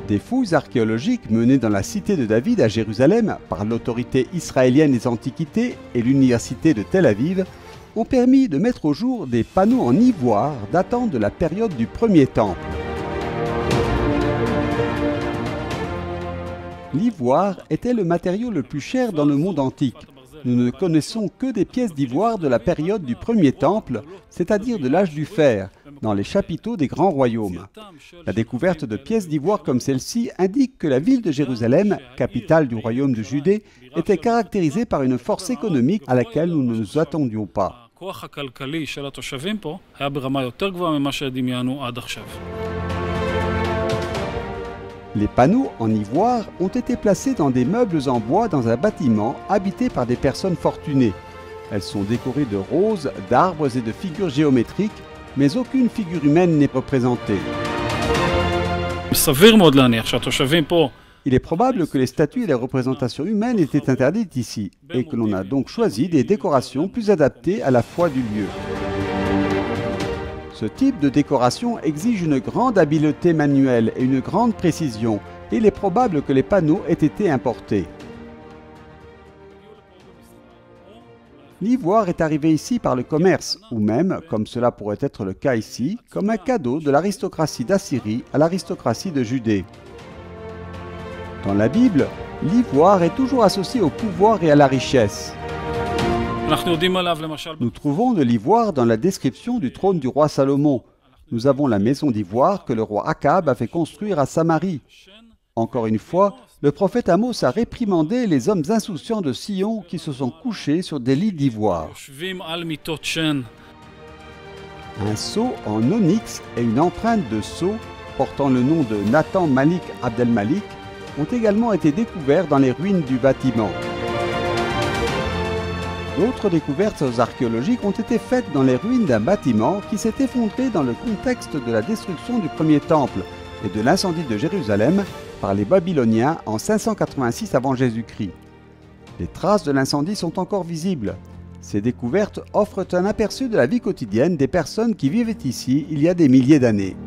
Des fouilles archéologiques menées dans la cité de David à Jérusalem par l'autorité israélienne des Antiquités et l'université de Tel Aviv ont permis de mettre au jour des panneaux en ivoire datant de la période du premier temple. L'ivoire était le matériau le plus cher dans le monde antique. Nous ne connaissons que des pièces d'ivoire de la période du premier temple, c'est-à-dire de l'âge du fer, dans les chapiteaux des grands royaumes. La découverte de pièces d'ivoire comme celle-ci indique que la ville de Jérusalem, capitale du royaume de Judée, était caractérisée par une force économique à laquelle nous ne nous attendions pas. Les panneaux en ivoire ont été placés dans des meubles en bois dans un bâtiment habité par des personnes fortunées. Elles sont décorées de roses, d'arbres et de figures géométriques, mais aucune figure humaine n'est représentée. Il est probable que les statues et les représentations humaines étaient interdites ici, et que l'on a donc choisi des décorations plus adaptées à la foi du lieu. Ce type de décoration exige une grande habileté manuelle et une grande précision, et il est probable que les panneaux aient été importés. L'ivoire est arrivé ici par le commerce, ou même, comme cela pourrait être le cas ici, comme un cadeau de l'aristocratie d'Assyrie à l'aristocratie de Judée. Dans la Bible, l'ivoire est toujours associé au pouvoir et à la richesse. Nous trouvons de l'ivoire dans la description du trône du roi Salomon. Nous avons la maison d'ivoire que le roi Akab a fait construire à Samarie. Encore une fois, le prophète Amos a réprimandé les hommes insouciants de Sion qui se sont couchés sur des lits d'ivoire. Un sceau en onyx et une empreinte de sceau portant le nom de Nathan Malik Abdelmalik ont également été découverts dans les ruines du bâtiment. D'autres découvertes archéologiques ont été faites dans les ruines d'un bâtiment qui s'est effondré dans le contexte de la destruction du premier temple et de l'incendie de Jérusalem par les Babyloniens en 586 avant Jésus-Christ. Les traces de l'incendie sont encore visibles. Ces découvertes offrent un aperçu de la vie quotidienne des personnes qui vivaient ici il y a des milliers d'années.